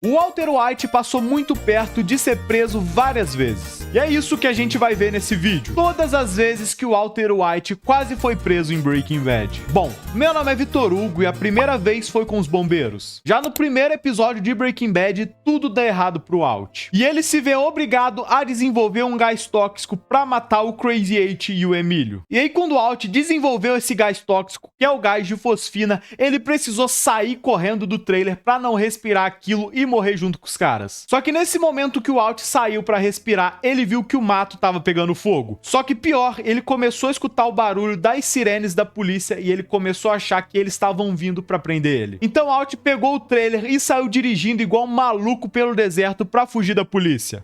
O Walter White passou muito perto de ser preso várias vezes. E é isso que a gente vai ver nesse vídeo. Todas as vezes que o Walter White quase foi preso em Breaking Bad. Bom, meu nome é Vitor Hugo e a primeira vez foi com os bombeiros. Já no primeiro episódio de Breaking Bad, tudo dá errado pro Walt. E ele se vê obrigado a desenvolver um gás tóxico pra matar o Crazy Eight e o Emílio. E aí quando o Walt desenvolveu esse gás tóxico, que é o gás de fosfina, ele precisou sair correndo do trailer pra não respirar aquilo e morrer junto com os caras. Só que nesse momento que o Walt saiu pra respirar, ele viu que o mato tava pegando fogo. Só que pior, ele começou a escutar o barulho das sirenes da polícia e ele começou a achar que eles estavam vindo pra prender ele. Então o Walt pegou o trailer e saiu dirigindo igual um maluco pelo deserto pra fugir da polícia.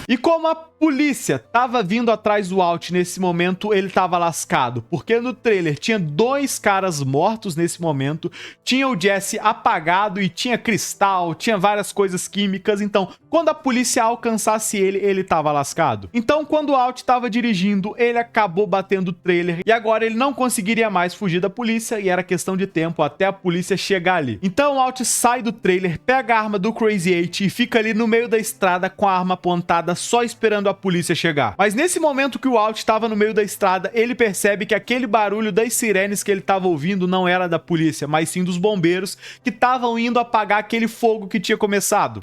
E como a polícia tava vindo atrás do Walt nesse momento, ele tava lascado, porque no trailer tinha 2 caras mortos nesse momento, tinha o Jesse apagado e tinha cristal, tinha várias coisas químicas, então quando a polícia alcançasse ele, ele tava lascado. Então quando o Walt tava dirigindo, ele acabou batendo o trailer e agora ele não conseguiria mais fugir da polícia e era questão de tempo até a polícia chegar ali. Então o Walt sai do trailer, pega a arma do Crazy Eight e fica ali no meio da estrada com a arma apontada só esperando a polícia chegar. Mas nesse momento que o Walt estava no meio da estrada, ele percebe que aquele barulho das sirenes que ele estava ouvindo não era da polícia, mas sim dos bombeiros que estavam indo apagar aquele fogo que tinha começado.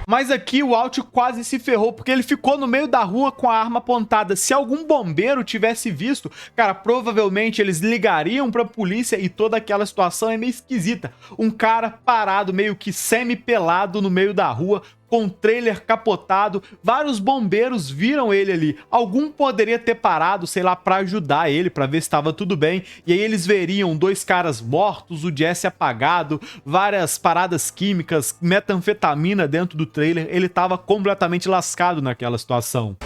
Mas aqui o Walt quase se ferrou, porque ele ficou no meio da rua com a arma apontada. Se algum bombeiro tivesse visto, cara, provavelmente eles ligariam pra polícia e toda aquela situação é meio esquisita. Um cara parado, meio que semi-pelado no meio da rua, com o trailer capotado, vários bombeiros viram ele ali. Algum poderia ter parado, sei lá, pra ajudar ele, pra ver se estava tudo bem. E aí eles veriam 2 caras mortos, o Jesse apagado, várias paradas químicas, metanfetamina dentro do trailer. Ele tava completamente lascado naquela situação.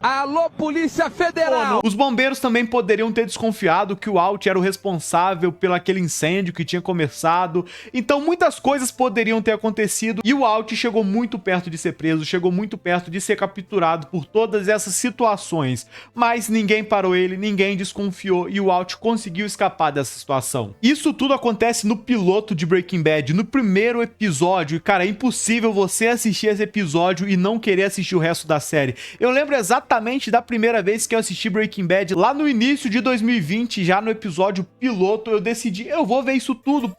Alô, Polícia Federal! Os bombeiros também poderiam ter desconfiado que o Walt era o responsável pelo aquele incêndio que tinha começado. Então muitas coisas poderiam ter acontecido e o Walt chegou muito perto de ser preso, chegou muito perto de ser capturado por todas essas situações. Mas ninguém parou ele, ninguém desconfiou e o Walt conseguiu escapar dessa situação. Isso tudo acontece no piloto de Breaking Bad, no primeiro episódio. E cara, é impossível você assistir esse episódio e não querer assistir o resto da série. Eu lembro exatamente da primeira vez que eu assisti Breaking Bad, lá no início de 2020, já no episódio piloto, eu decidi, eu vou ver isso tudo.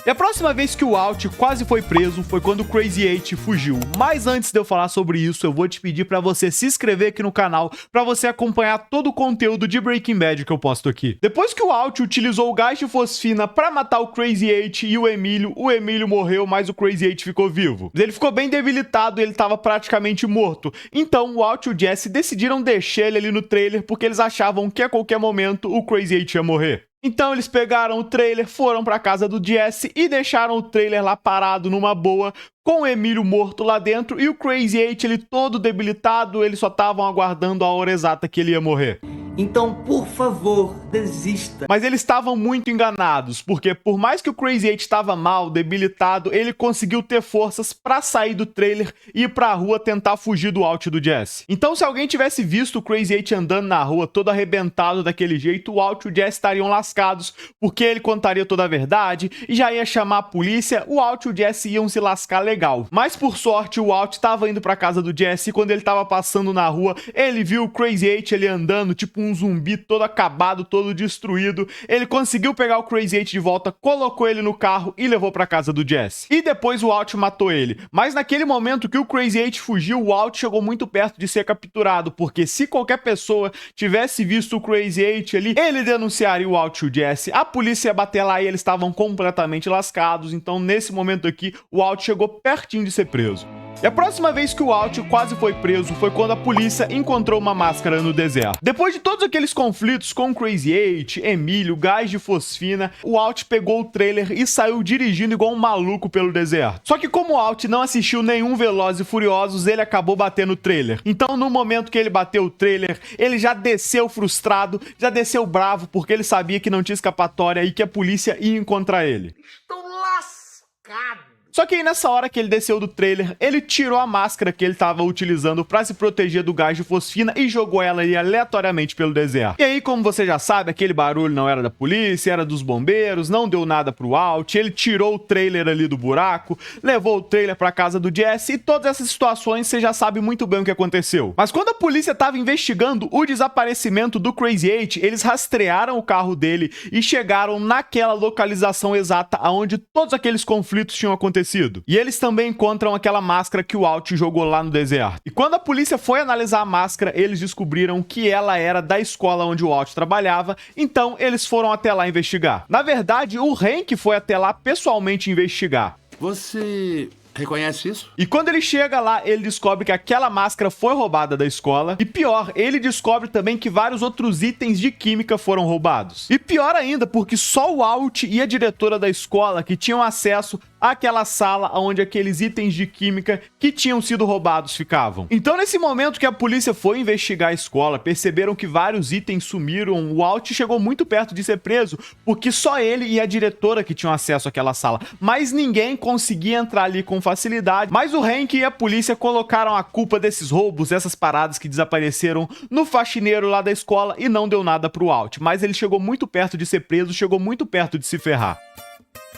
E a próxima vez que o Walt quase foi preso foi quando o Crazy Eight fugiu. Mas antes de eu falar sobre isso, eu vou te pedir para você se inscrever aqui no canal, para você acompanhar todo o conteúdo de Breaking Bad que eu posto aqui. Depois que o Walt utilizou o gás de fosfina para matar o Crazy Eight e o Emílio morreu, mas o Crazy Eight ficou vivo. Ele ficou bem debilitado e ele estava praticamente morto. Então o Walt e o Jesse decidiram deixar ele ali no trailer porque eles achavam que a qualquer momento o Crazy Eight ia morrer. Então eles pegaram o trailer, foram pra casa do Jesse e deixaram o trailer lá parado numa boa, com o Emílio morto lá dentro e o Crazy Eight ele todo debilitado, eles só estavam aguardando a hora exata que ele ia morrer. Então, por favor, desista. Mas eles estavam muito enganados, porque por mais que o Crazy Eight estava mal, debilitado, ele conseguiu ter forças pra sair do trailer e ir pra rua tentar fugir do Walt e do Jesse. Então se alguém tivesse visto o Crazy Eight andando na rua todo arrebentado daquele jeito, o Walt e o Jesse estariam lascados, porque ele contaria toda a verdade e já ia chamar a polícia, o Walt e o Jesse iam se lascar legal. Mas por sorte o Walt estava indo pra casa do Jesse e quando ele estava passando na rua, ele viu o Crazy Eight ali andando, tipo um zumbi todo acabado, todo destruído. Ele conseguiu pegar o Crazy Eight de volta, colocou ele no carro e levou pra casa do Jesse. E depois o Walt matou ele. Mas naquele momento que o Crazy Eight fugiu, o Walt chegou muito perto de ser capturado, porque se qualquer pessoa tivesse visto o Crazy Eight ali, ele denunciaria o Walt e o Jesse. A polícia ia bater lá e eles estavam completamente lascados. Então nesse momento aqui, o Walt chegou pertinho de ser preso. E a próxima vez que o Walt quase foi preso foi quando a polícia encontrou uma máscara no deserto. Depois de todos aqueles conflitos com Crazy Eight, Emílio, gás de fosfina, o Walt pegou o trailer e saiu dirigindo igual um maluco pelo deserto. Só que como o Walt não assistiu nenhum Velozes e Furiosos, ele acabou batendo o trailer. Então no momento que ele bateu o trailer, ele já desceu frustrado, já desceu bravo, porque ele sabia que não tinha escapatória e que a polícia ia encontrar ele. Estou lascado. Só que aí nessa hora que ele desceu do trailer, ele tirou a máscara que ele estava utilizando para se proteger do gás de fosfina e jogou ela ali aleatoriamente pelo deserto. E aí, como você já sabe, aquele barulho não era da polícia, era dos bombeiros, não deu nada pro Walt, ele tirou o trailer ali do buraco, levou o trailer para casa do Jesse e todas essas situações você já sabe muito bem o que aconteceu. Mas quando a polícia estava investigando o desaparecimento do Crazy Eight, eles rastrearam o carro dele e chegaram naquela localização exata onde todos aqueles conflitos tinham acontecido. E eles também encontram aquela máscara que o Walt jogou lá no deserto. E quando a polícia foi analisar a máscara, eles descobriram que ela era da escola onde o Walt trabalhava, então eles foram até lá investigar. Na verdade, o Hank foi até lá pessoalmente investigar. Você reconhece isso? E quando ele chega lá, ele descobre que aquela máscara foi roubada da escola. E pior, ele descobre também que vários outros itens de química foram roubados. E pior ainda, porque só o Walt e a diretora da escola que tinham acesso àquela sala onde aqueles itens de química que tinham sido roubados ficavam. Então, nesse momento que a polícia foi investigar a escola, perceberam que vários itens sumiram, o Walt chegou muito perto de ser preso, porque só ele e a diretora que tinham acesso àquela sala. Mas ninguém conseguia entrar ali com facilidade. Mas o Hank e a polícia colocaram a culpa desses roubos, essas paradas que desapareceram, no faxineiro lá da escola e não deu nada pro Walt. Mas ele chegou muito perto de ser preso, chegou muito perto de se ferrar.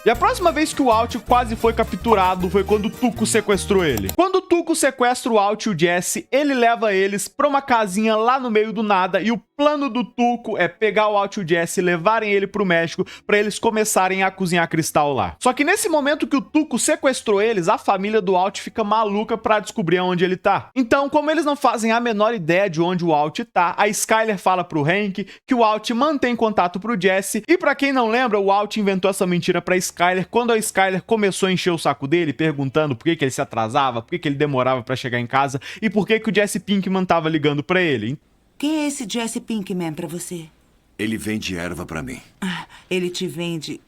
E a próxima vez que o Walt quase foi capturado foi quando o Tuco sequestrou ele. Quando o Tuco sequestra o Walt e o Jesse, ele leva eles pra uma casinha lá no meio do nada e o plano do Tuco é pegar o Walt e o Jesse e levarem ele pro México pra eles começarem a cozinhar cristal lá. Só que nesse momento que o Tuco sequestrou eles, a família do Walt fica maluca pra descobrir onde ele tá. Então, como eles não fazem a menor ideia de onde o Walt tá, a Skyler fala pro Hank que o Walt mantém contato pro Jesse e pra quem não lembra, o Walt inventou essa mentira pra Skyler quando a Skyler começou a encher o saco dele, perguntando por que ele se atrasava, por que ele demorava pra chegar em casa e por que o Jesse Pinkman tava ligando pra ele. Quem é esse Jesse Pinkman pra você? Ele vende erva pra mim. Ele te vende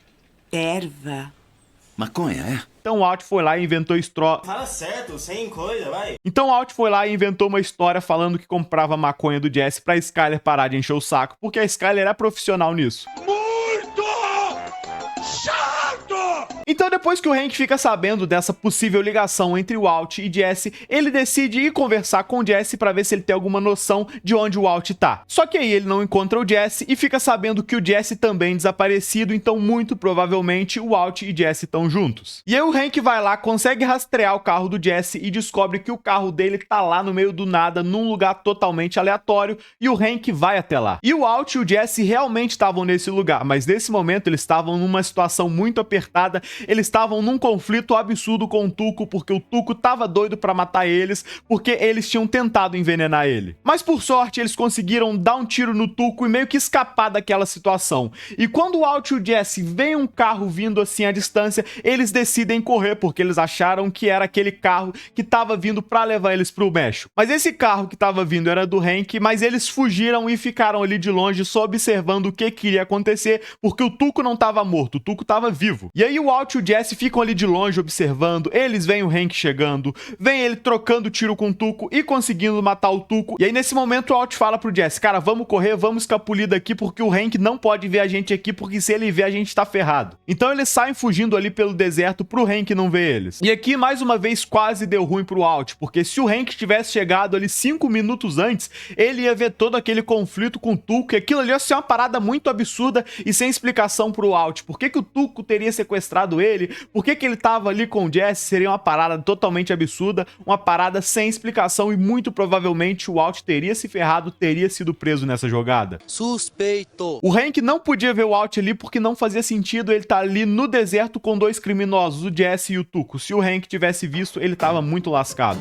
erva? Maconha, é? Então o Walt foi lá e inventou Fala certo, sem coisa, vai. Então o Walt foi lá e inventou uma história falando que comprava maconha do Jesse pra Skyler parar de encher o saco, porque a Skyler é profissional nisso. Então depois que o Hank fica sabendo dessa possível ligação entre o Walt e Jesse, ele decide ir conversar com o Jesse pra ver se ele tem alguma noção de onde o Walt tá. Só que aí ele não encontra o Jesse e fica sabendo que o Jesse também desaparecido, então muito provavelmente o Walt e Jesse estão juntos. E aí o Hank vai lá, consegue rastrear o carro do Jesse e descobre que o carro dele tá lá no meio do nada, num lugar totalmente aleatório, e o Hank vai até lá. E o Walt e o Jesse realmente estavam nesse lugar, mas nesse momento eles estavam numa situação muito apertada. Eles estavam num conflito absurdo com o Tuco, porque o Tuco tava doido pra matar eles, porque eles tinham tentado envenenar ele. Mas por sorte, eles conseguiram dar um tiro no Tuco e meio que escapar daquela situação. E quando o Walt e o Jesse veem um carro vindo assim à distância, eles decidem correr, porque eles acharam que era aquele carro que tava vindo pra levar eles pro México. Mas esse carro que tava vindo era do Hank, mas eles fugiram e ficaram ali de longe só observando o que iria acontecer, porque o Tuco não tava morto, o Tuco tava vivo. E aí o Walt e o Jesse ficam ali de longe observando, eles veem o Hank chegando, vem ele trocando tiro com o Tuco e conseguindo matar o Tuco. E aí nesse momento o Walt fala pro Jesse, cara, vamos correr, vamos escapulir daqui porque o Hank não pode ver a gente aqui, porque se ele ver a gente tá ferrado. Então eles saem fugindo ali pelo deserto pro Hank não ver eles. E aqui mais uma vez quase deu ruim pro Walt, porque se o Hank tivesse chegado ali 5 minutos antes, ele ia ver todo aquele conflito com o Tuco e aquilo ali ia ser uma parada muito absurda e sem explicação pro Walt. Por que o Tuco teria sequestrado ele? Por que ele tava ali com o Jesse? Seria uma parada totalmente absurda, uma parada sem explicação e muito provavelmente o Walt teria se ferrado, teria sido preso nessa jogada. Suspeito. O Hank não podia ver o Walt ali porque não fazia sentido ele estar ali no deserto com dois criminosos, o Jesse e o Tuco. Se o Hank tivesse visto, ele tava muito lascado.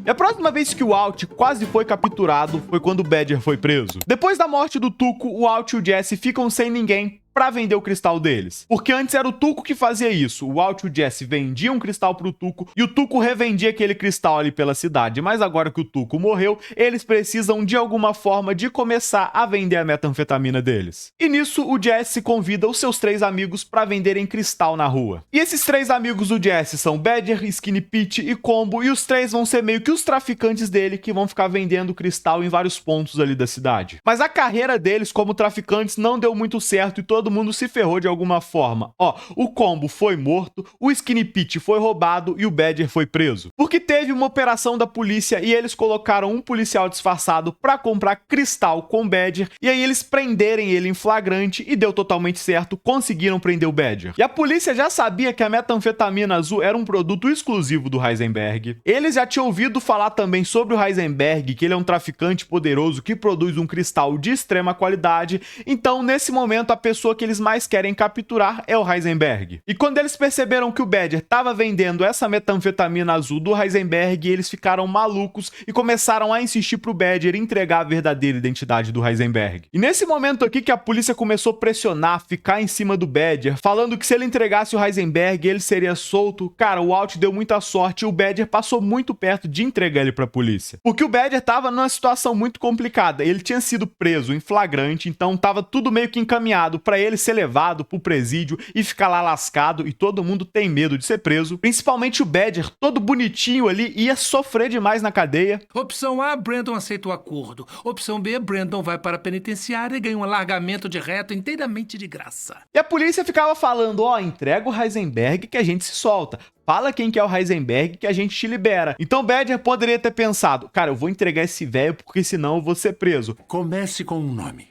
E a próxima vez que o Walt quase foi capturado foi quando o Badger foi preso. Depois da morte do Tuco, o Walt e o Jesse ficam sem ninguém pra vender o cristal deles. Porque antes era o Tuco que fazia isso. O Walt e o Jesse vendiam um cristal pro Tuco e o Tuco revendia aquele cristal ali pela cidade. Mas agora que o Tuco morreu, eles precisam de alguma forma de começar a vender a metanfetamina deles. E nisso o Jesse convida os seus 3 amigos pra venderem cristal na rua. E esses 3 amigos do Jesse são Badger, Skinny Pete e Combo, e os 3 vão ser meio que os traficantes dele que vão ficar vendendo cristal em vários pontos ali da cidade. Mas a carreira deles como traficantes não deu muito certo e todo mundo se ferrou de alguma forma. Ó, o Combo foi morto, o Skinny Pete foi roubado e o Badger foi preso. Porque teve uma operação da polícia e eles colocaram um policial disfarçado pra comprar cristal com o Badger, e aí eles prenderem ele em flagrante e deu totalmente certo, conseguiram prender o Badger. E a polícia já sabia que a metanfetamina azul era um produto exclusivo do Heisenberg. Eles já tinham ouvido falar também sobre o Heisenberg, que ele é um traficante poderoso que produz um cristal de extrema qualidade, então nesse momento a pessoa que eles mais querem capturar é o Heisenberg. E quando eles perceberam que o Badger estava vendendo essa metanfetamina azul do Heisenberg, eles ficaram malucos e começaram a insistir pro Badger entregar a verdadeira identidade do Heisenberg. E nesse momento aqui que a polícia começou a pressionar, ficar em cima do Badger, falando que se ele entregasse o Heisenberg, ele seria solto, cara, o Walt deu muita sorte e o Badger passou muito perto de entregar ele pra polícia. Porque o Badger tava numa situação muito complicada, ele tinha sido preso em flagrante, então tava tudo meio que encaminhado pra ele ser levado pro presídio e ficar lá lascado, e todo mundo tem medo de ser preso, principalmente o Badger, todo bonitinho ali, ia sofrer demais na cadeia. Opção A, Brandon aceita o acordo. Opção B, Brandon vai para a penitenciária e ganha um alargamento de reto inteiramente de graça. E a polícia ficava falando, ó, entrega o Heisenberg que a gente se solta. Fala quem que é o Heisenberg que a gente te libera. Então Badger poderia ter pensado, cara, eu vou entregar esse velho porque senão eu vou ser preso. Comece com um nome.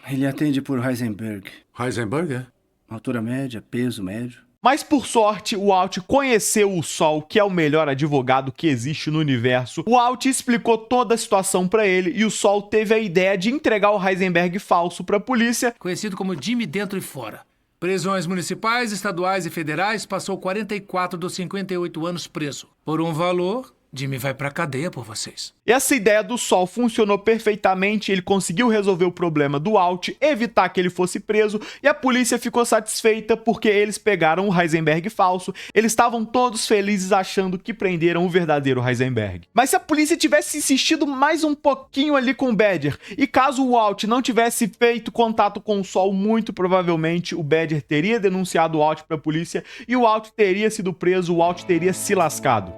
Ele atende por Heisenberg. Heisenberg, é? Altura média, peso médio. Mas por sorte, o Walt conheceu o Sol, que é o melhor advogado que existe no universo. O Walt explicou toda a situação pra ele e o Sol teve a ideia de entregar o Heisenberg falso pra polícia. Conhecido como Jimmy dentro e fora. Prisões municipais, estaduais e federais, passou 44 dos 58 anos preso. Por um valor, Jimmy vai pra cadeia por vocês. Essa ideia do Sol funcionou perfeitamente, ele conseguiu resolver o problema do Walt, evitar que ele fosse preso, e a polícia ficou satisfeita porque eles pegaram o Heisenberg falso, eles estavam todos felizes achando que prenderam o verdadeiro Heisenberg. Mas se a polícia tivesse insistido mais um pouquinho ali com o Badger, e caso o Walt não tivesse feito contato com o Sol, muito provavelmente o Badger teria denunciado o Walt pra polícia, e o Walt teria sido preso, o Walt teria se lascado.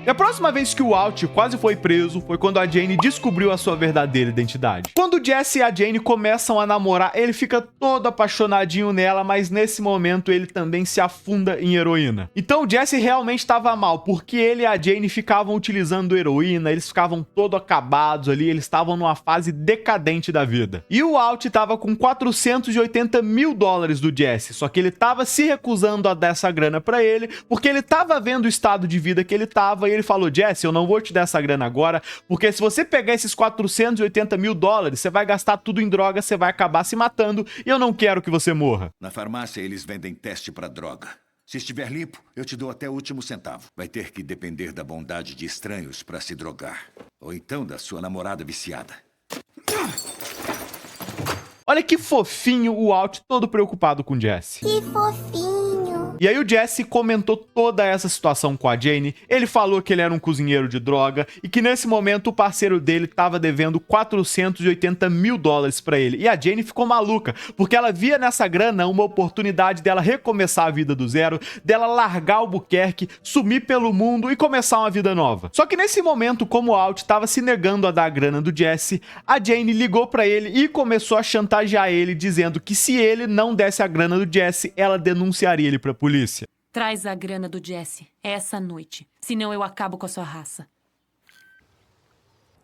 E a próxima vez que o Walt quase foi preso foi quando a Jane descobriu a sua verdadeira identidade. Quando o Jesse e a Jane começam a namorar, ele fica todo apaixonadinho nela, mas nesse momento ele também se afunda em heroína. Então o Jesse realmente estava mal, porque ele e a Jane ficavam utilizando heroína, eles ficavam todo acabados ali, eles estavam numa fase decadente da vida. E o Walt estava com 480 mil dólares do Jesse, só que ele estava se recusando a dar essa grana pra ele, porque ele estava vendo o estado de vida que ele estava. E ele falou, Jesse, eu não vou te dar essa grana agora, porque se você pegar esses 480 mil dólares, você vai gastar tudo em droga, você vai acabar se matando, e eu não quero que você morra. Na farmácia, eles vendem teste pra droga. Se estiver limpo, eu te dou até o último centavo. Vai ter que depender da bondade de estranhos pra se drogar. Ou então da sua namorada viciada. Olha que fofinho o Walt, todo preocupado com o Jesse. Que fofinho. E aí o Jesse comentou toda essa situação com a Jane, ele falou que ele era um cozinheiro de droga e que nesse momento o parceiro dele estava devendo 480 mil dólares pra ele. E a Jane ficou maluca, porque ela via nessa grana uma oportunidade dela recomeçar a vida do zero, dela largar Albuquerque, sumir pelo mundo e começar uma vida nova. Só que nesse momento, como o Walt estava se negando a dar a grana do Jesse, a Jane ligou pra ele e começou a chantagear ele, dizendo que se ele não desse a grana do Jesse, ela denunciaria ele pra polícia. Traz a grana do Jesse essa noite, senão eu acabo com a sua raça.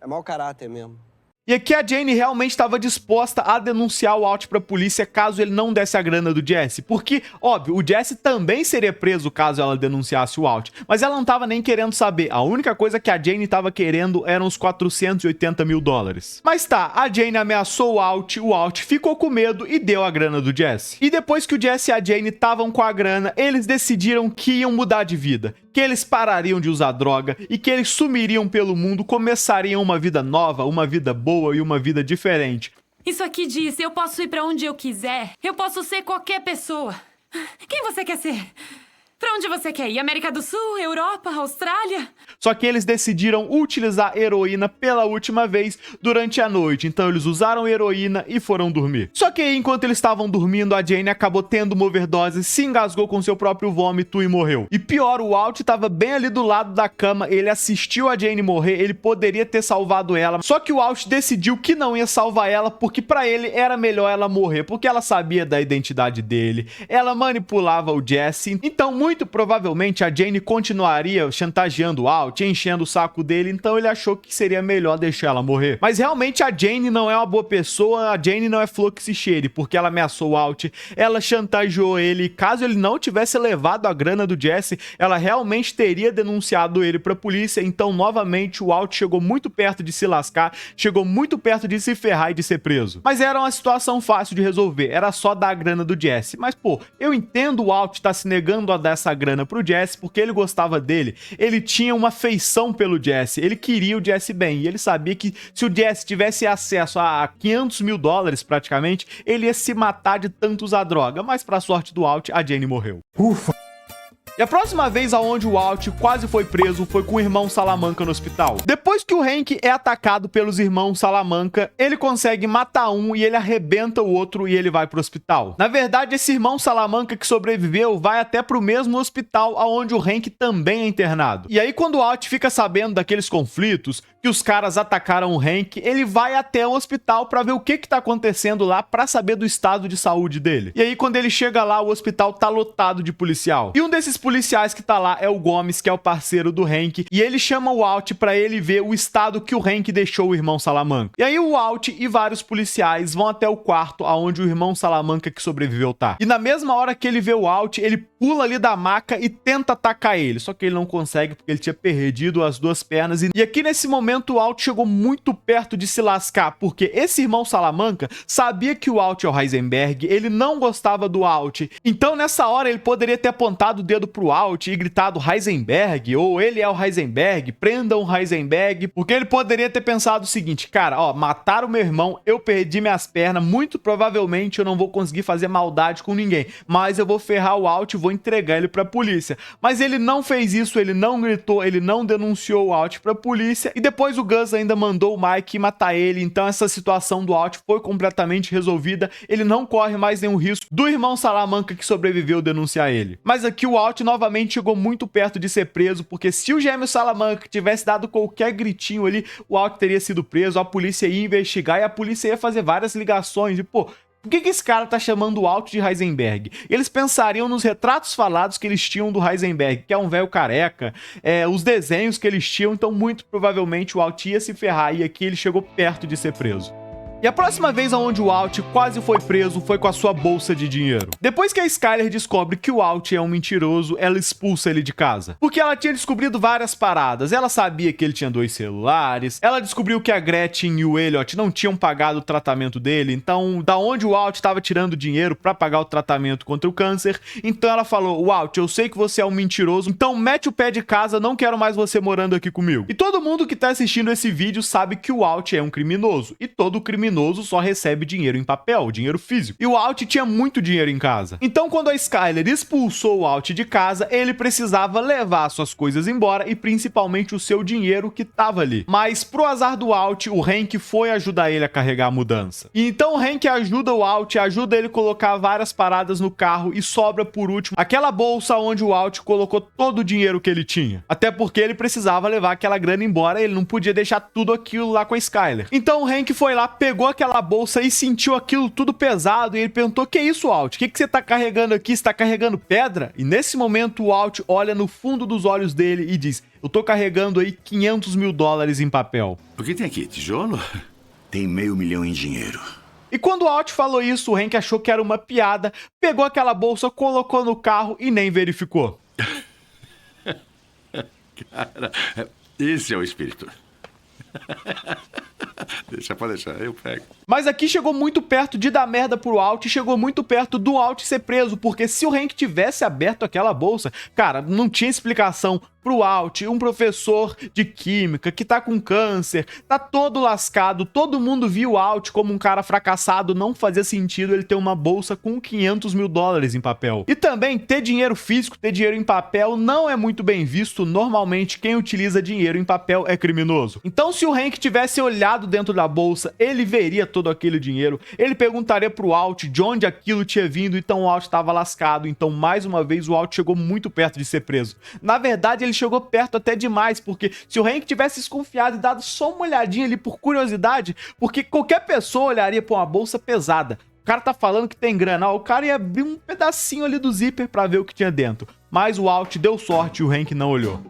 É mau caráter mesmo. E aqui a Jane realmente estava disposta a denunciar o Walt pra polícia caso ele não desse a grana do Jesse. Porque, óbvio, o Jesse também seria preso caso ela denunciasse o Walt. Mas ela não estava nem querendo saber. A única coisa que a Jane estava querendo eram os 480 mil dólares. Mas tá, a Jane ameaçou o Walt ficou com medo e deu a grana do Jesse. E depois que o Jesse e a Jane estavam com a grana, eles decidiram que iam mudar de vida. Que eles parariam de usar droga e que eles sumiriam pelo mundo, começariam uma vida nova, uma vida boa e uma vida diferente. Isso aqui diz, eu posso ir pra onde eu quiser. Eu posso ser qualquer pessoa. Quem você quer ser? Pra onde você quer ir? América do Sul? Europa? Austrália? Só que eles decidiram utilizar heroína pela última vez durante a noite, então eles usaram heroína e foram dormir. Só que aí, enquanto eles estavam dormindo, a Jane acabou tendo uma overdose, se engasgou com seu próprio vômito e morreu. E pior, o Walt estava bem ali do lado da cama, ele assistiu a Jane morrer, ele poderia ter salvado ela, só que o Walt decidiu que não ia salvar ela porque pra ele era melhor ela morrer, porque ela sabia da identidade dele, ela manipulava o Jesse, então muito provavelmente a Jane continuaria chantageando o Walt, enchendo o saco dele, então ele achou que seria melhor deixar ela morrer. Mas realmente a Jane não é uma boa pessoa, a Jane não é flor que se cheire, porque ela ameaçou o Walt, ela chantageou ele, e caso ele não tivesse levado a grana do Jesse, ela realmente teria denunciado ele pra polícia, então novamente o Walt chegou muito perto de se lascar, chegou muito perto de se ferrar e de ser preso. Mas era uma situação fácil de resolver, era só dar a grana do Jesse. Mas pô, eu entendo o Walt tá se negando a dar essa grana pro Jesse porque ele gostava dele, ele tinha uma afeição pelo Jesse, ele queria o Jesse bem, e ele sabia que se o Jesse tivesse acesso a 500 mil dólares praticamente, ele ia se matar de tanto usar droga, mas pra sorte do Walt, a Jane morreu. Ufa! E a próxima vez aonde o Walt quase foi preso foi com o irmão Salamanca no hospital. Depois que o Hank é atacado pelos irmãos Salamanca, ele consegue matar um e ele arrebenta o outro e ele vai pro hospital. Na verdade, esse irmão Salamanca que sobreviveu vai até pro mesmo hospital aonde o Hank também é internado. E aí quando o Walt fica sabendo daqueles conflitos, que os caras atacaram o Hank, ele vai até o hospital pra ver o que tá acontecendo lá, pra saber do estado de saúde dele. E aí quando ele chega lá, o hospital tá lotado de policial. E um desses policiais que tá lá é o Gomes, que é o parceiro do Hank, e ele chama o Walt pra ele ver o estado que o Hank deixou o irmão Salamanca. E aí o Walt e vários policiais vão até o quarto aonde o irmão Salamanca que sobreviveu tá. E na mesma hora que ele vê o Walt, ele pula ali da maca e tenta atacar ele, só que ele não consegue porque ele tinha perdido as duas pernas. E aqui nesse momento o Walt chegou muito perto de se lascar, porque esse irmão Salamanca sabia que o Walt é o Heisenberg, ele não gostava do Walt, então nessa hora ele poderia ter apontado o dedo pro Walt e gritado Heisenberg, ou ele é o Heisenberg, prendam o Heisenberg, porque ele poderia ter pensado o seguinte, cara, ó, mataram meu irmão, eu perdi minhas pernas, muito provavelmente eu não vou conseguir fazer maldade com ninguém, mas eu vou ferrar o Walt e vou entregar ele pra polícia. Mas ele não fez isso, ele não gritou, ele não denunciou o Walt pra polícia, e depois o Gus ainda mandou o Mike matar ele, então essa situação do Walt foi completamente resolvida, ele não corre mais nenhum risco do irmão Salamanca que sobreviveu denunciar ele. Mas aqui o Walt novamente chegou muito perto de ser preso, porque se o gêmeo Salamanca tivesse dado qualquer gritinho ali, o Walt teria sido preso, a polícia ia investigar e a polícia ia fazer várias ligações, e pô, por que esse cara tá chamando o Walt de Heisenberg? Eles pensariam nos retratos falados que eles tinham do Heisenberg, que é um velho careca, os desenhos que eles tinham, então muito provavelmente o Walt ia se ferrar e aqui ele chegou perto de ser preso. E a próxima vez aonde o Walt quase foi preso foi com a sua bolsa de dinheiro. Depois que a Skyler descobre que o Walt é um mentiroso, ela expulsa ele de casa. Porque ela tinha descobrido várias paradas. Ela sabia que ele tinha 2 celulares, ela descobriu que a Gretchen e o Elliot não tinham pagado o tratamento dele, então da onde o Walt estava tirando dinheiro para pagar o tratamento contra o câncer. Então ela falou, Walt, eu sei que você é um mentiroso, então mete o pé de casa, não quero mais você morando aqui comigo. E todo mundo que tá assistindo esse vídeo sabe que o Walt é um criminoso, e todo criminoso só recebe dinheiro em papel, dinheiro físico. E o Walt tinha muito dinheiro em casa. Então, quando a Skyler expulsou o Walt de casa, ele precisava levar suas coisas embora e principalmente o seu dinheiro que tava ali. Mas, pro azar do Walt, o Hank foi ajudar ele a carregar a mudança. E então o Hank ajuda o Walt, ajuda ele a colocar várias paradas no carro e sobra por último aquela bolsa onde o Walt colocou todo o dinheiro que ele tinha. Até porque ele precisava levar aquela grana embora, ele não podia deixar tudo aquilo lá com a Skyler. Então o Hank foi lá, pegou aquela bolsa e sentiu aquilo tudo pesado e ele perguntou, que isso, Walt? O que você tá carregando aqui? Você tá carregando pedra? E nesse momento o Walt olha no fundo dos olhos dele e diz, eu tô carregando aí 500 mil dólares em papel. O que tem aqui? Tijolo? Tem $500 mil em dinheiro. E quando o Walt falou isso, o Hank achou que era uma piada, pegou aquela bolsa, colocou no carro e nem verificou. Cara, esse é o espírito. Pode deixar, eu pego. Mas aqui chegou muito perto de dar merda pro Walt e chegou muito perto do Walt ser preso, porque se o Hank tivesse aberto aquela bolsa, cara, não tinha explicação pro Walt, um professor de química que tá com câncer, tá todo lascado, todo mundo viu o Walt como um cara fracassado, não fazia sentido ele ter uma bolsa com 500 mil dólares em papel. E também ter dinheiro físico, ter dinheiro em papel não é muito bem visto, normalmente quem utiliza dinheiro em papel é criminoso. Então se o Hank tivesse olhado dentro da bolsa, ele veria todo aquele dinheiro, ele perguntaria pro Walt de onde aquilo tinha vindo, então o Walt estava lascado, então mais uma vez o Walt chegou muito perto de ser preso. Na verdade ele chegou perto até demais, porque se o Hank tivesse desconfiado e dado só uma olhadinha ali por curiosidade, porque qualquer pessoa olharia pra uma bolsa pesada. O cara tá falando que tem grana, ó, o cara ia abrir um pedacinho ali do zíper pra ver o que tinha dentro. Mas o Walt deu sorte e o Hank não olhou.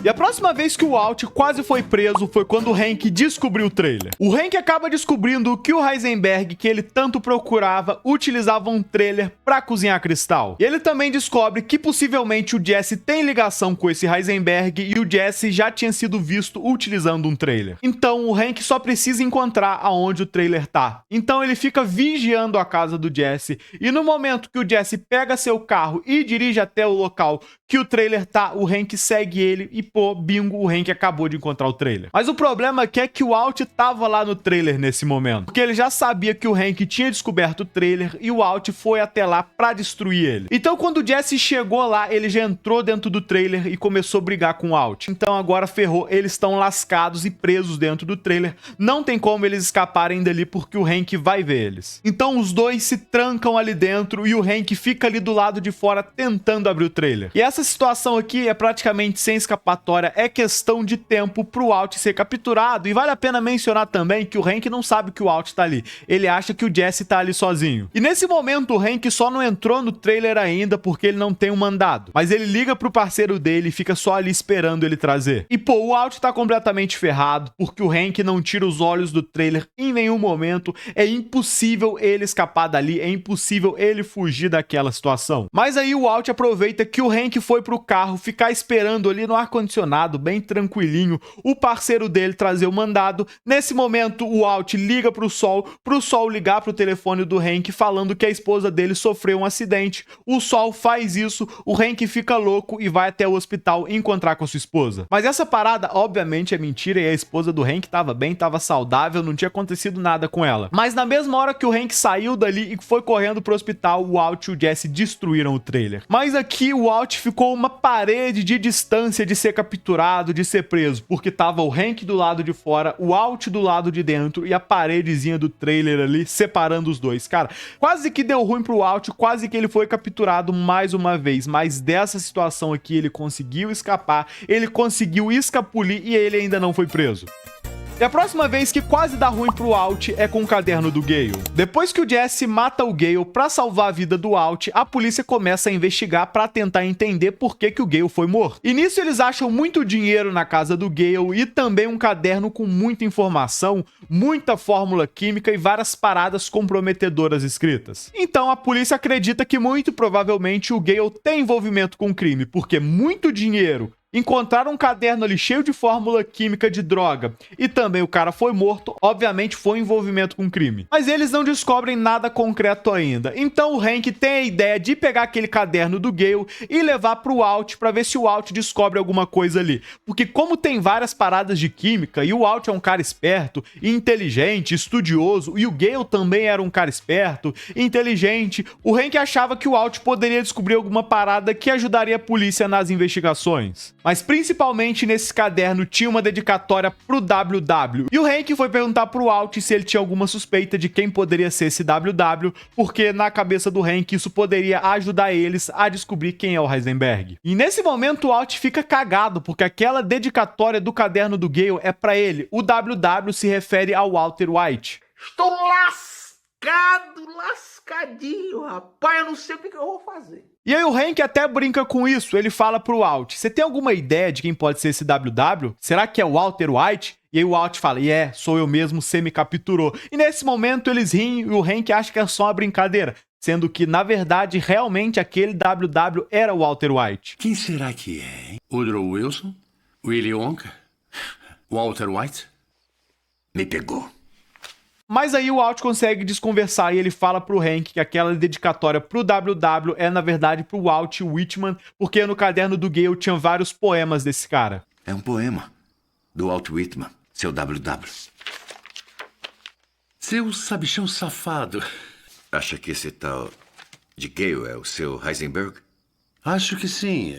E a próxima vez que o Walt quase foi preso foi quando o Hank descobriu o trailer. O Hank acaba descobrindo que o Heisenberg, que ele tanto procurava, utilizava um trailer pra cozinhar cristal. E ele também descobre que possivelmente o Jesse tem ligação com esse Heisenberg e o Jesse já tinha sido visto utilizando um trailer. Então o Hank só precisa encontrar aonde o trailer tá. Então ele fica vigiando a casa do Jesse e no momento que o Jesse pega seu carro e dirige até o local que o trailer tá, o Hank segue ele e pô, bingo, o Hank acabou de encontrar o trailer. Mas o problema aqui é que o Walt tava lá no trailer nesse momento, porque ele já sabia que o Hank tinha descoberto o trailer e o Walt foi até lá pra destruir ele. Então quando o Jesse chegou lá, ele já entrou dentro do trailer e começou a brigar com o Walt. Então agora ferrou, eles estão lascados e presos dentro do trailer, não tem como eles escaparem dali porque o Hank vai ver eles. Então os dois se trancam ali dentro e o Hank fica ali do lado de fora tentando abrir o trailer. E essa situação aqui é praticamente sem escapatória, é questão de tempo pro Walt ser capturado, e vale a pena mencionar também que o Hank não sabe que o Walt tá ali, ele acha que o Jesse tá ali sozinho. E nesse momento o Hank só não entrou no trailer ainda porque ele não tem um mandado, mas ele liga pro parceiro dele e fica só ali esperando ele trazer. E pô, o Walt tá completamente ferrado, porque o Hank não tira os olhos do trailer em nenhum momento, é impossível ele escapar dali, é impossível ele fugir daquela situação. Mas aí o Walt aproveita que o Hank foi pro carro ficar esperando ali no ar-condicionado, bem tranquilinho, o parceiro dele trazer o mandado. Nesse momento o Walt liga pro Sol ligar pro telefone do Hank falando que a esposa dele sofreu um acidente. O Sol faz isso, o Hank fica louco e vai até o hospital encontrar com a sua esposa. Mas essa parada obviamente é mentira e a esposa do Hank tava bem, tava saudável, não tinha acontecido nada com ela. Mas na mesma hora que o Hank saiu dali e foi correndo pro hospital, o Walt e o Jesse destruíram o trailer. Mas aqui o Walt ficou uma parede de distância de ser capturado, de ser preso, porque tava o Hank do lado de fora, o Walt do lado de dentro e a paredezinha do trailer ali separando os dois. Cara, quase que deu ruim pro Walt, quase que ele foi capturado mais uma vez, mas dessa situação aqui ele conseguiu escapar, ele conseguiu escapulir e ele ainda não foi preso. E a próxima vez que quase dá ruim pro Walt é com o caderno do Gale. Depois que o Jesse mata o Gale pra salvar a vida do Walt, a polícia começa a investigar pra tentar entender por que o Gale foi morto. E nisso eles acham muito dinheiro na casa do Gale e também um caderno com muita informação, muita fórmula química e várias paradas comprometedoras escritas. Então a polícia acredita que muito provavelmente o Gale tem envolvimento com o crime, porque muito dinheiro, encontraram um caderno ali cheio de fórmula química de droga e também o cara foi morto, obviamente foi envolvimento com crime. Mas eles não descobrem nada concreto ainda. Então o Hank tem a ideia de pegar aquele caderno do Gale e levar pro Walt para ver se o Walt descobre alguma coisa ali. Porque como tem várias paradas de química e o Walt é um cara esperto, inteligente, estudioso, e o Gale também era um cara esperto, inteligente, o Hank achava que o Walt poderia descobrir alguma parada que ajudaria a polícia nas investigações. Mas principalmente nesse caderno tinha uma dedicatória pro WW. E o Hank foi perguntar pro Walt se ele tinha alguma suspeita de quem poderia ser esse WW, porque na cabeça do Hank isso poderia ajudar eles a descobrir quem é o Heisenberg. E nesse momento o Walt fica cagado, porque aquela dedicatória do caderno do Gale é pra ele. O WW se refere ao Walter White. Estou lascado, lascadinho, rapaz. Eu não sei o que eu vou fazer. E aí o Hank até brinca com isso, ele fala pro Walt, você tem alguma ideia de quem pode ser esse WW? Será que é o Walter White? E aí o Walt fala, sou eu mesmo, você me capturou. E nesse momento eles riem e o Hank acha que é só uma brincadeira, sendo que na verdade realmente aquele WW era o Walter White. Quem será que é, hein? Woodrow Wilson? Willy Wonka? Walter White? Me pegou. Mas aí o Alt consegue desconversar e ele fala pro Hank que aquela dedicatória pro WW é na verdade pro Walt Whitman, porque no caderno do Gale tinha vários poemas desse cara. É um poema do Walt Whitman, seu WW. Seu sabichão safado. Acha que esse tal de Gale é o seu Heisenberg? Acho que sim.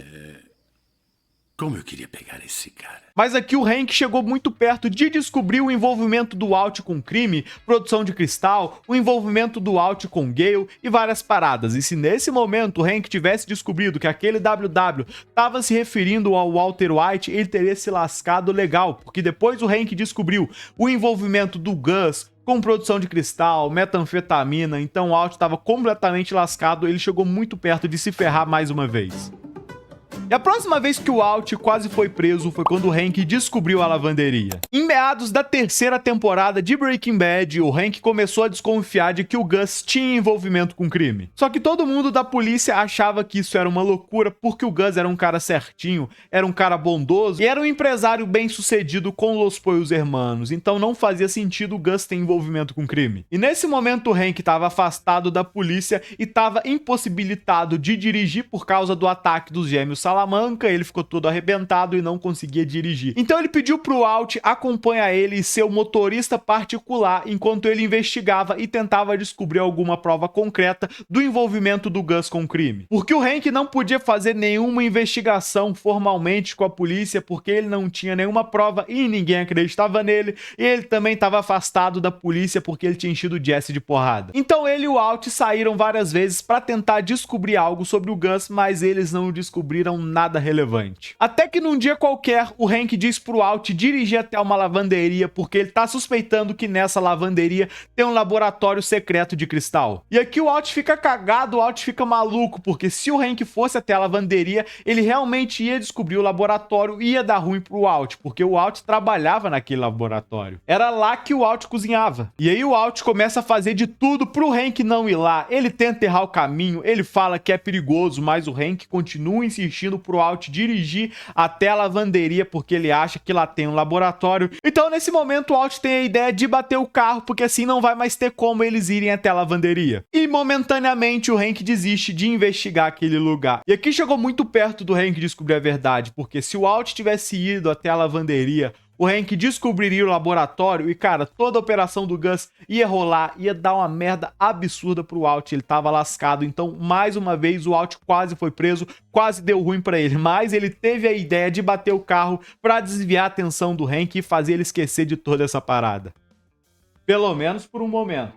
Como eu queria pegar esse cara. Mas aqui o Hank chegou muito perto de descobrir o envolvimento do Walt com crime, produção de cristal, o envolvimento do Walt com Gale e várias paradas. E se nesse momento o Hank tivesse descobrido que aquele WW estava se referindo ao Walter White, ele teria se lascado legal, porque depois o Hank descobriu o envolvimento do Gus com produção de cristal, metanfetamina, então o Walt estava completamente lascado, ele chegou muito perto de se ferrar mais uma vez. E a próxima vez que o Walt quase foi preso foi quando o Hank descobriu a lavanderia. Em meados da terceira temporada de Breaking Bad, o Hank começou a desconfiar de que o Gus tinha envolvimento com crime. Só que todo mundo da polícia achava que isso era uma loucura porque o Gus era um cara certinho, era um cara bondoso e era um empresário bem-sucedido com Los Pollos Hermanos, então não fazia sentido o Gus ter envolvimento com crime. E nesse momento o Hank estava afastado da polícia e estava impossibilitado de dirigir por causa do ataque dos gêmeos Salamanca, ele ficou todo arrebentado e não conseguia dirigir. Então ele pediu pro Walt acompanhar ele e ser o motorista particular enquanto ele investigava e tentava descobrir alguma prova concreta do envolvimento do Gus com o crime. Porque o Hank não podia fazer nenhuma investigação formalmente com a polícia porque ele não tinha nenhuma prova e ninguém acreditava nele, e ele também estava afastado da polícia porque ele tinha enchido o Jesse de porrada. Então ele e o Walt saíram várias vezes para tentar descobrir algo sobre o Gus, mas eles não descobriram nada relevante. Até que num dia qualquer, o Hank diz pro Walt dirigir até uma lavanderia porque ele tá suspeitando que nessa lavanderia tem um laboratório secreto de cristal. E aqui o Walt fica cagado, o Walt fica maluco, porque se o Hank fosse até a lavanderia, ele realmente ia descobrir o laboratório e ia dar ruim pro Walt, porque o Walt trabalhava naquele laboratório. Era lá que o Walt cozinhava. E aí o Walt começa a fazer de tudo pro Hank não ir lá. Ele tenta errar o caminho, ele fala que é perigoso, mas o Hank continua insistindo pro Walt dirigir até a lavanderia porque ele acha que lá tem um laboratório. Então nesse momento o Walt tem a ideia de bater o carro porque assim não vai mais ter como eles irem até a lavanderia. E momentaneamente o Hank desiste de investigar aquele lugar. E aqui chegou muito perto do Hank descobrir a verdade, porque se o Walt tivesse ido até a lavanderia, o Hank descobriria o laboratório e, cara, toda a operação do Gus ia rolar, ia dar uma merda absurda pro Walt, ele tava lascado. Então, mais uma vez, o Walt quase foi preso, quase deu ruim pra ele, mas ele teve a ideia de bater o carro pra desviar a atenção do Hank e fazer ele esquecer de toda essa parada. Pelo menos por um momento.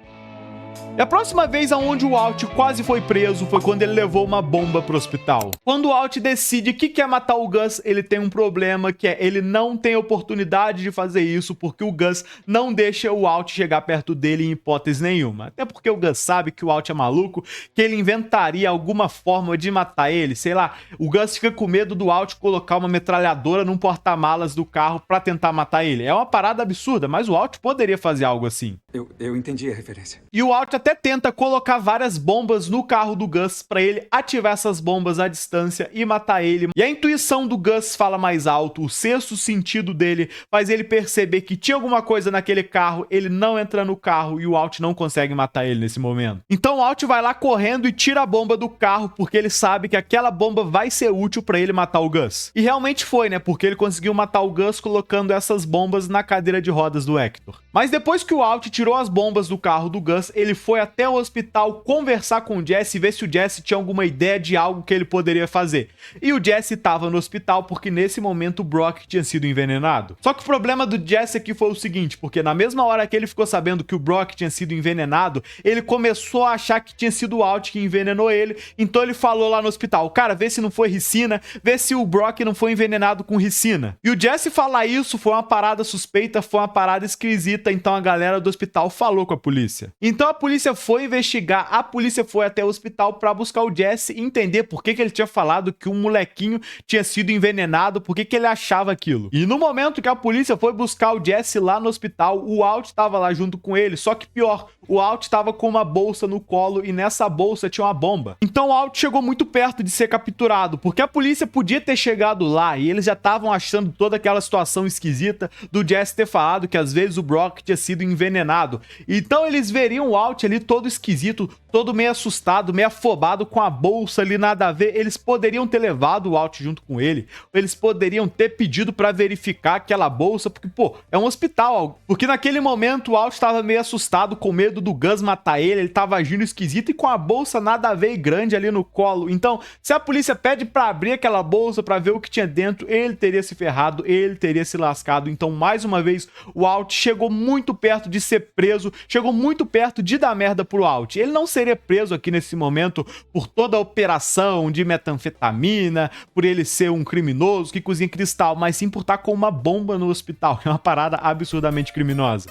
E a próxima vez aonde o Walt quase foi preso foi quando ele levou uma bomba pro hospital. Quando o Walt decide que quer matar o Gus, ele tem um problema, que é ele não tem oportunidade de fazer isso porque o Gus não deixa o Walt chegar perto dele em hipótese nenhuma. Até porque o Gus sabe que o Walt é maluco, que ele inventaria alguma forma de matar ele, sei lá. O Gus fica com medo do Walt colocar uma metralhadora num porta-malas do carro pra tentar matar ele. É uma parada absurda, mas o Walt poderia fazer algo assim. Eu entendi a referência. E o Walt até tenta colocar várias bombas no carro do Gus pra ele ativar essas bombas à distância e matar ele. E a intuição do Gus fala mais alto, o sexto sentido dele faz ele perceber que tinha alguma coisa naquele carro, ele não entra no carro e o Walt não consegue matar ele nesse momento. Então o Walt vai lá correndo e tira a bomba do carro porque ele sabe que aquela bomba vai ser útil pra ele matar o Gus. E realmente foi, né? Porque ele conseguiu matar o Gus colocando essas bombas na cadeira de rodas do Hector. Mas depois que o Walt tirou as bombas do carro do Gus, ele foi até o hospital conversar com o Jesse e ver se o Jesse tinha alguma ideia de algo que ele poderia fazer. E o Jesse estava no hospital porque nesse momento o Brock tinha sido envenenado. Só que o problema do Jesse aqui foi o seguinte, porque na mesma hora que ele ficou sabendo que o Brock tinha sido envenenado, ele começou a achar que tinha sido o Walt que envenenou ele, então ele falou lá no hospital, cara, vê se não foi ricina, vê se o Brock não foi envenenado com ricina. E o Jesse falar isso foi uma parada suspeita, foi uma parada esquisita, então a galera do hospital falou com a polícia. Então a polícia foi investigar, a polícia foi até o hospital pra buscar o Jesse e entender por que ele tinha falado que um molequinho tinha sido envenenado, por que ele achava aquilo. E no momento que a polícia foi buscar o Jesse lá no hospital, o Walt tava lá junto com ele, só que pior, o Alt estava com uma bolsa no colo e nessa bolsa tinha uma bomba. Então o Alt chegou muito perto de ser capturado, porque a polícia podia ter chegado lá e eles já estavam achando toda aquela situação esquisita do Jesse ter falado que às vezes o Brock tinha sido envenenado. Então eles veriam o Alt ali todo esquisito, todo meio assustado, meio afobado com a bolsa ali, nada a ver. Eles poderiam ter levado o Alt junto com ele, eles poderiam ter pedido pra verificar aquela bolsa, porque, pô, é um hospital. Porque naquele momento o Alt estava meio assustado, com medo do Gus matar ele tava agindo esquisito e com a bolsa nada a ver e grande ali no colo. Então, se a polícia pede pra abrir aquela bolsa pra ver o que tinha dentro, ele teria se ferrado, ele teria se lascado. Então, mais uma vez, o Alt chegou muito perto de ser preso, chegou muito perto de dar merda pro Alt. Ele não seria preso aqui nesse momento por toda a operação de metanfetamina, por ele ser um criminoso que cozinha cristal, mas sim por estar com uma bomba no hospital, que é uma parada absurdamente criminosa.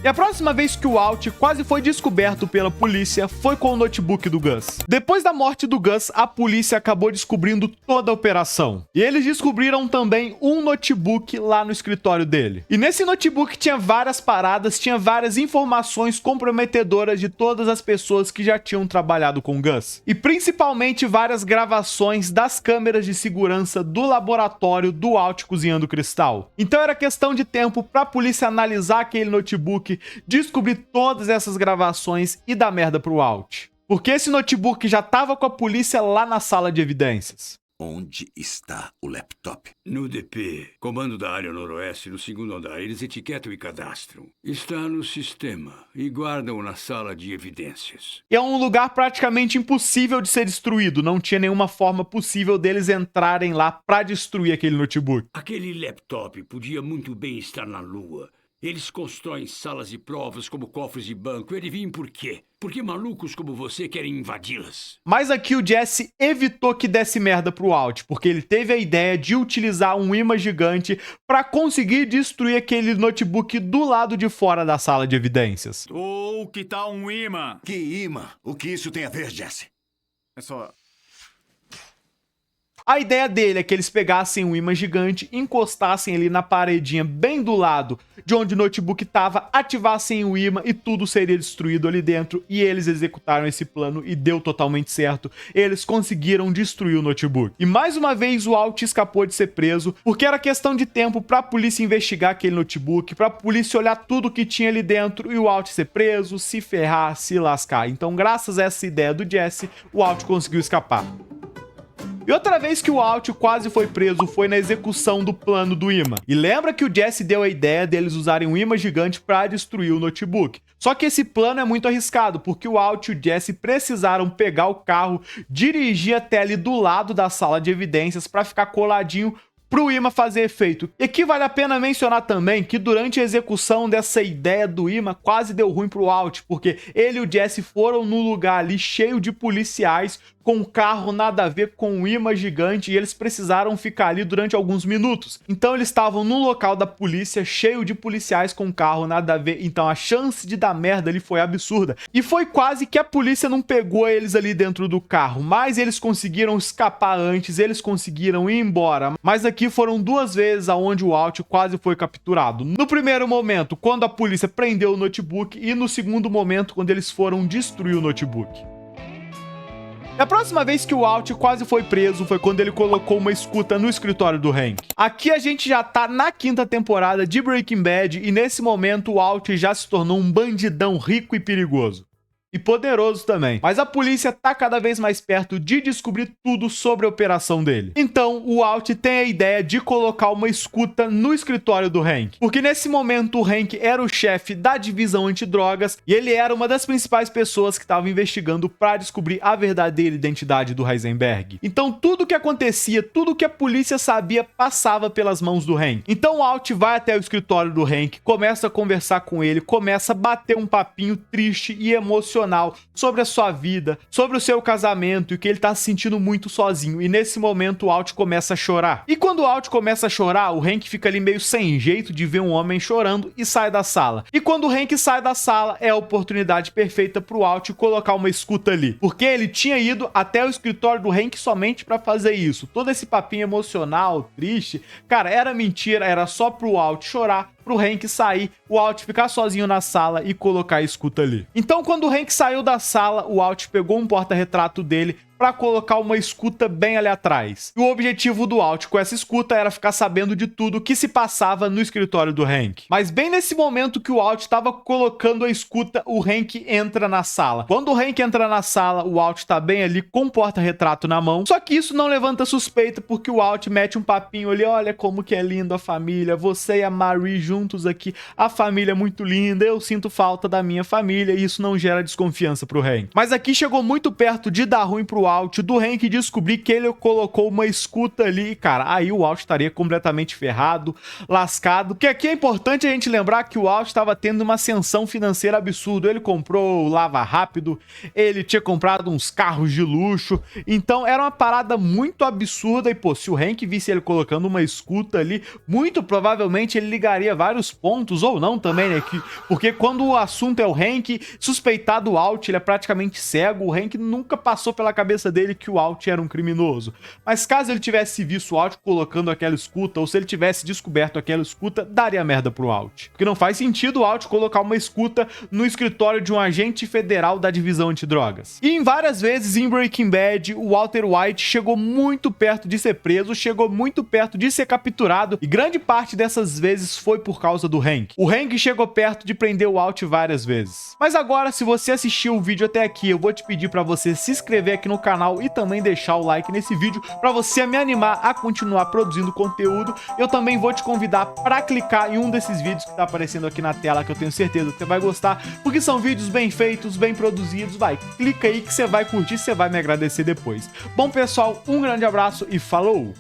E a próxima vez que o Alt quase foi descoberto pela polícia foi com o notebook do Gus. Depois da morte do Gus, a polícia acabou descobrindo toda a operação. E eles descobriram também um notebook lá no escritório dele. E nesse notebook tinha várias paradas, tinha várias informações comprometedoras de todas as pessoas que já tinham trabalhado com o Gus. E principalmente várias gravações das câmeras de segurança do laboratório do Alt cozinhando cristal. Então era questão de tempo para a polícia analisar aquele notebook, descobrir todas essas gravações e dar merda pro Alt. Porque esse notebook já tava com a polícia lá na sala de evidências. Onde está o laptop? No DP, comando da área noroeste, no segundo andar. Eles etiquetam e cadastram. Está no sistema e guardam na sala de evidências. É um lugar praticamente impossível de ser destruído. Não tinha nenhuma forma possível deles entrarem lá pra destruir aquele notebook. Aquele laptop podia muito bem estar na Lua. Eles constroem salas de provas como cofres de banco. E adivinhem por quê? Porque malucos como você querem invadi-las. Mas aqui o Jesse evitou que desse merda pro Alt, porque ele teve a ideia de utilizar um imã gigante para conseguir destruir aquele notebook do lado de fora da sala de evidências. Ou que tal um imã? Que imã? O que isso tem a ver, Jesse? É só... A ideia dele é que eles pegassem um imã gigante, encostassem ali na paredinha bem do lado de onde o notebook estava, ativassem o imã e tudo seria destruído ali dentro. E eles executaram esse plano e deu totalmente certo. Eles conseguiram destruir o notebook. E mais uma vez o Alt escapou de ser preso, porque era questão de tempo para a polícia investigar aquele notebook, para a polícia olhar tudo que tinha ali dentro e o Alt ser preso, se ferrar, se lascar. Então, graças a essa ideia do Jesse, o Alt conseguiu escapar. E outra vez que o Alt quase foi preso foi na execução do plano do imã. E lembra que o Jesse deu a ideia deles usarem um imã gigante para destruir o notebook. Só que esse plano é muito arriscado, porque o Alt e o Jesse precisaram pegar o carro, dirigir até ali do lado da sala de evidências para ficar coladinho pro imã fazer efeito. E aqui vale a pena mencionar também que durante a execução dessa ideia do imã quase deu ruim pro Alt, porque ele e o Jesse foram num lugar ali cheio de policiais, com um carro nada a ver com um imã gigante, e eles precisaram ficar ali durante alguns minutos. Então eles estavam no local da polícia, cheio de policiais com um carro nada a ver, então a chance de dar merda ali foi absurda. E foi quase que a polícia não pegou eles ali dentro do carro, mas eles conseguiram escapar antes, eles conseguiram ir embora. Mas aqui foram duas vezes aonde o Alt quase foi capturado. No primeiro momento, quando a polícia prendeu o notebook, e no segundo momento, quando eles foram destruir o notebook. E a próxima vez que o Alt quase foi preso foi quando ele colocou uma escuta no escritório do Hank. Aqui a gente já tá na 5ª temporada de Breaking Bad e nesse momento o Alt já se tornou um bandidão rico e perigoso. E poderoso também. Mas a polícia tá cada vez mais perto de descobrir tudo sobre a operação dele. Então, o Alt tem a ideia de colocar uma escuta no escritório do Hank. Porque nesse momento o Hank era o chefe da divisão antidrogas e ele era uma das principais pessoas que estava investigando para descobrir a verdadeira identidade do Heisenberg. Então, tudo que acontecia, tudo que a polícia sabia, passava pelas mãos do Hank. Então, o Alt vai até o escritório do Hank, começa a conversar com ele, começa a bater um papinho triste e emocional sobre a sua vida, sobre o seu casamento e que ele tá se sentindo muito sozinho. E nesse momento o Alt começa a chorar. E quando o Alt começa a chorar, o Hank fica ali meio sem jeito de ver um homem chorando e sai da sala. E quando o Hank sai da sala, é a oportunidade perfeita pro Alt colocar uma escuta ali. Porque ele tinha ido até o escritório do Hank somente pra fazer isso. Todo esse papinho emocional, triste, cara, era mentira, era só pro Alt chorar, pro Hank sair, o Walt ficar sozinho na sala e colocar a escuta ali. Então, quando o Hank saiu da sala, o Walt pegou um porta-retrato dele para colocar uma escuta bem ali atrás. E o objetivo do Walt com essa escuta era ficar sabendo de tudo que se passava no escritório do Hank. Mas bem nesse momento que o Walt estava colocando a escuta, o Hank entra na sala. Quando o Hank entra na sala, o Walt tá bem ali com o porta-retrato na mão. Só que isso não levanta suspeita, porque o Walt mete um papinho ali, olha como que é lindo a família, você e a Marie juntos aqui, a família é muito linda, eu sinto falta da minha família, e isso não gera desconfiança pro Hank. Mas aqui chegou muito perto de dar ruim pro Walt, do Hank descobrir que ele colocou uma escuta ali, e cara, aí o Walt estaria completamente ferrado, lascado, porque aqui é importante a gente lembrar que o Walt estava tendo uma ascensão financeira absurda. Ele comprou o Lava Rápido, ele tinha comprado uns carros de luxo, então era uma parada muito absurda, e pô, se o Hank visse ele colocando uma escuta ali, muito provavelmente ele ligaria vários pontos, ou não também, né, porque quando o assunto é o Hank, suspeitar do Walt, ele é praticamente cego, o Hank nunca passou pela cabeça dele que o Walt era um criminoso. Mas caso ele tivesse visto o Walt colocando aquela escuta, ou se ele tivesse descoberto aquela escuta, daria merda pro Walt. Porque não faz sentido o Walt colocar uma escuta no escritório de um agente federal da divisão antidrogas. E em várias vezes em Breaking Bad, o Walter White chegou muito perto de ser preso, chegou muito perto de ser capturado, e grande parte dessas vezes foi por causa do Hank. O Hank chegou perto de prender o Walt várias vezes. Mas agora, se você assistiu o vídeo até aqui, eu vou te pedir para você se inscrever aqui no canal e também deixar o like nesse vídeo para você me animar a continuar produzindo conteúdo. Eu também vou te convidar para clicar em um desses vídeos que tá aparecendo aqui na tela, que eu tenho certeza que você vai gostar, porque são vídeos bem feitos, bem produzidos. Vai, clica aí que você vai curtir, você vai me agradecer depois. Bom, pessoal, um grande abraço e falou!